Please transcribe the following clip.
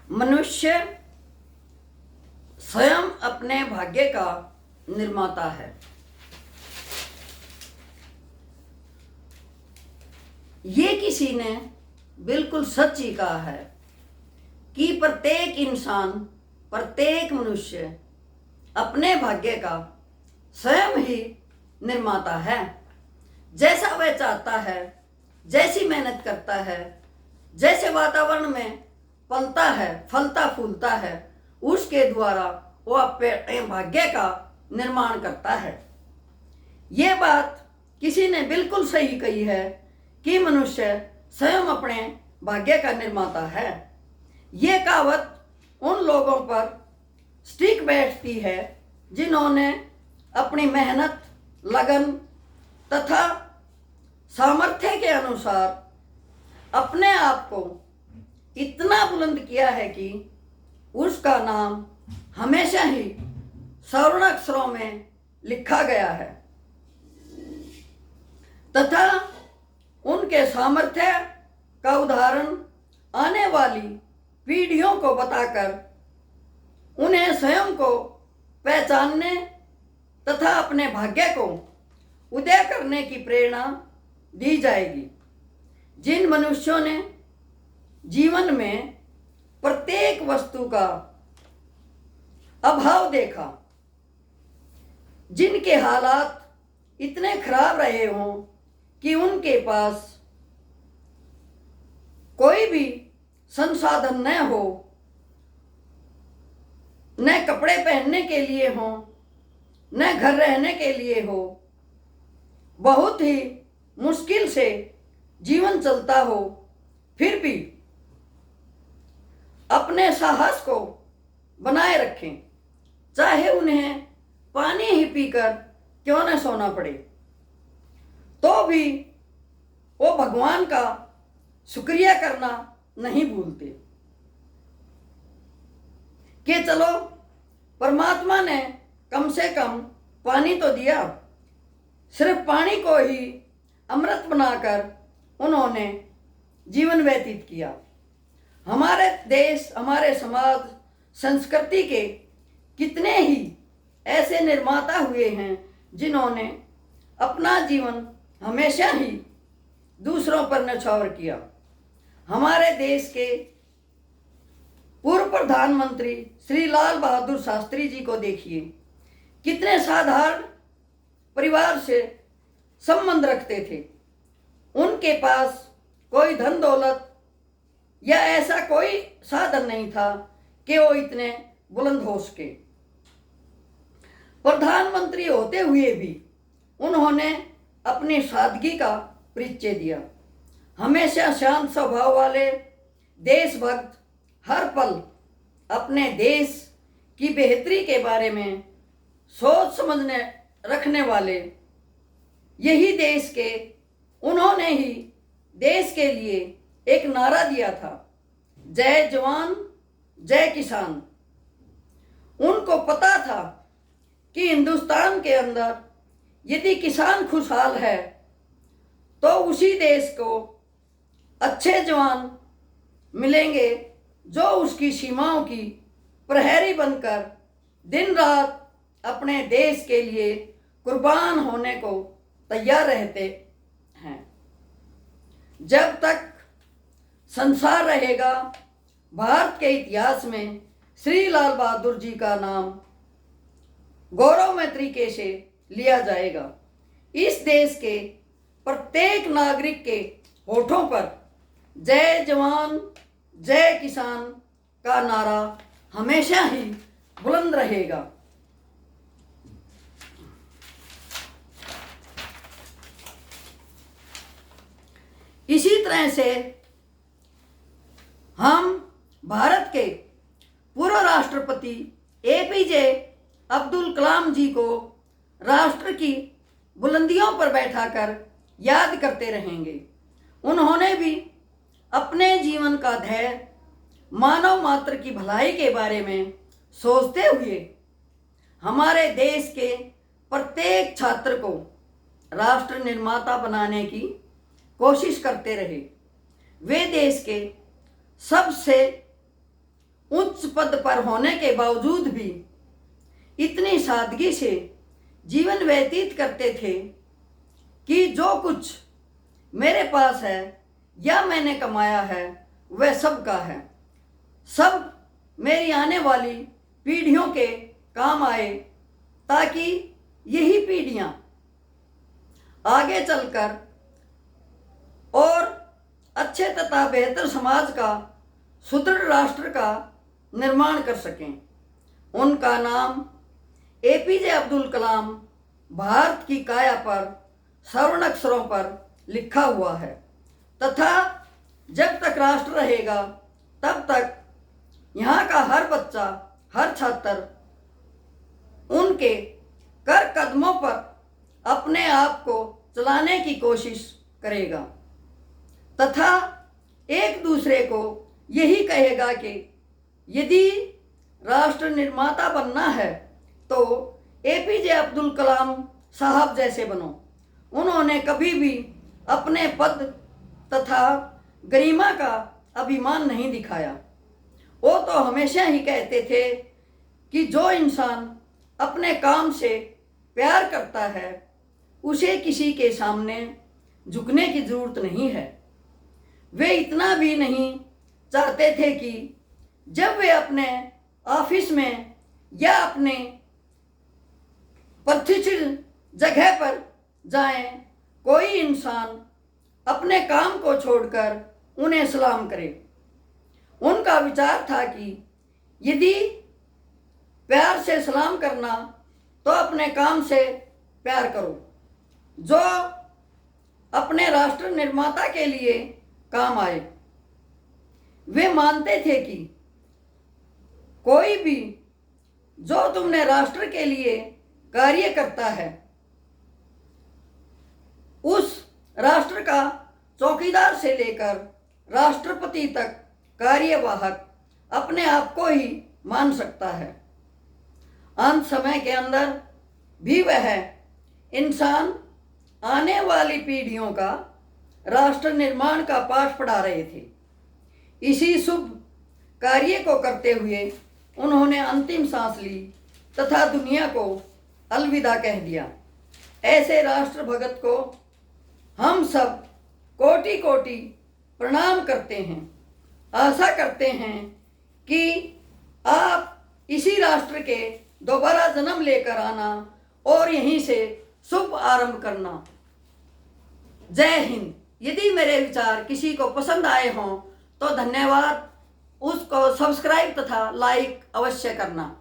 मनुष्य स्वयं अपने भाग्य का निर्माता है। ये किसी ने बिल्कुल सच ही कहा है कि प्रत्येक इंसान, प्रत्येक मनुष्य अपने भाग्य का स्वयं ही निर्माता है। जैसा वह चाहता है, जैसी मेहनत करता है, जैसे वातावरण में पलता है, फलता फूलता है, उसके द्वारा वो अपने भाग्य का निर्माण करता है। ये बात किसी ने बिल्कुल सही कही है कि मनुष्य स्वयं अपने भाग्य का निर्माता है। ये कहावत उन लोगों पर स्टिक बैठती है जिन्होंने अपनी मेहनत, लगन तथा सामर्थ्य के अनुसार अपने आप को इतना बुलंद किया है कि उसका नाम हमेशा ही स्वर्ण अक्षरों में लिखा गया है तथा उनके सामर्थ्य का उदाहरण आने वाली पीढ़ियों को बताकर उन्हें स्वयं को पहचानने तथा अपने भाग्य को उदय करने की प्रेरणा दी जाएगी। जिन मनुष्यों ने जीवन में प्रत्येक वस्तु का अभाव देखा, जिनके हालात इतने खराब रहे हों कि उनके पास कोई भी संसाधन न हो, न कपड़े पहनने के लिए हो, न घर रहने के लिए हो, बहुत ही मुश्किल से जीवन चलता हो, फिर भी अपने साहस को बनाए रखें, चाहे उन्हें पानी ही पीकर क्यों न सोना पड़े, तो भी वो भगवान का शुक्रिया करना नहीं भूलते कि चलो परमात्मा ने कम से कम पानी तो दिया। सिर्फ पानी को ही अमृत बनाकर उन्होंने जीवन व्यतीत किया। हमारे देश, हमारे समाज, संस्कृति के कितने ही ऐसे निर्माता हुए हैं जिन्होंने अपना जीवन हमेशा ही दूसरों पर न्यौछावर किया। हमारे देश के पूर्व प्रधानमंत्री श्री लाल बहादुर शास्त्री जी को देखिए, कितने साधारण परिवार से संबंध रखते थे। उनके पास कोई धन दौलत या ऐसा कोई साधन नहीं था कि वो इतने बुलंद हो सके। प्रधानमंत्री होते हुए भी उन्होंने अपनी सादगी का परिचय दिया। हमेशा शांत स्वभाव वाले देशभक्त, हर पल अपने देश की बेहतरी के बारे में सोच समझने रखने वाले, यही देश के उन्होंने ही देश के लिए एक नारा दिया था, जय जवान जय किसान। उनको पता था कि हिंदुस्तान के अंदर यदि किसान खुशहाल है तो उसी देश को अच्छे जवान मिलेंगे जो उसकी सीमाओं की प्रहरी बनकर दिन रात अपने देश के लिए कुर्बान होने को तैयार रहते हैं। जब तक संसार रहेगा, भारत के इतिहास में श्री लाल बहादुर जी का नाम गौरवमय तरीके से लिया जाएगा। इस देश के प्रत्येक नागरिक के होठों पर जय जवान जय किसान का नारा हमेशा ही बुलंद रहेगा। इसी तरह से हम भारत के पूर्व राष्ट्रपति एपीजे अब्दुल कलाम जी को राष्ट्र की बुलंदियों पर बैठाकर याद करते रहेंगे। उन्होंने भी अपने जीवन का धैर्य मानव मात्र की भलाई के बारे में सोचते हुए हमारे देश के प्रत्येक छात्र को राष्ट्र निर्माता बनाने की कोशिश करते रहे। वे देश के सबसे उच्च पद पर होने के बावजूद भी इतनी सादगी से जीवन व्यतीत करते थे कि जो कुछ मेरे पास है या मैंने कमाया है वह सबका है, सब मेरी आने वाली पीढ़ियों के काम आए, ताकि यही पीढ़ियां आगे चलकर और अच्छे तथा बेहतर समाज का, सुदृढ़ राष्ट्र का निर्माण कर सकें। उनका नाम एपीजे अब्दुल कलाम भारत की काया पर स्वर्ण अक्षरों पर लिखा हुआ है तथा जब तक राष्ट्र रहेगा तब तक यहाँ का हर बच्चा, हर छात्र उनके कर कदमों पर अपने आप को चलाने की कोशिश करेगा तथा एक दूसरे को यही कहेगा कि यदि राष्ट्र निर्माता बनना है तो एपीजे अब्दुल कलाम साहब जैसे बनो। उन्होंने कभी भी अपने पद तथा गरिमा का अभिमान नहीं दिखाया। वो तो हमेशा ही कहते थे कि जो इंसान अपने काम से प्यार करता है उसे किसी के सामने झुकने की जरूरत नहीं है। वे इतना भी नहीं चाहते थे कि जब वे अपने ऑफिस में या अपने प्रतिष्ठित जगह पर जाएं, कोई इंसान अपने काम को छोड़कर उन्हें सलाम करे। उनका विचार था कि यदि प्यार से सलाम करना तो अपने काम से प्यार करो, जो अपने राष्ट्र निर्माता के लिए काम आए। वे मानते थे कि कोई भी जो तुमने राष्ट्र के लिए कार्य करता है उस राष्ट्र का चौकीदार से लेकर राष्ट्रपति तक कार्यवाहक अपने आप को ही मान सकता है। अंत समय के अंदर भी वह इंसान आने वाली पीढ़ियों का राष्ट्र निर्माण का पाठ पढ़ा रहे थे। इसी शुभ कार्य को करते हुए उन्होंने अंतिम सांस ली तथा दुनिया को अलविदा कह दिया। ऐसे राष्ट्र भगत को हम सब कोटि कोटि प्रणाम करते हैं। आशा करते हैं कि आप इसी राष्ट्र के दोबारा जन्म लेकर आना और यहीं से शुभ आरंभ करना। जय हिंद। यदि मेरे विचार किसी को पसंद आए हों तो धन्यवाद। उसको सब्सक्राइब तथा लाइक अवश्य करना।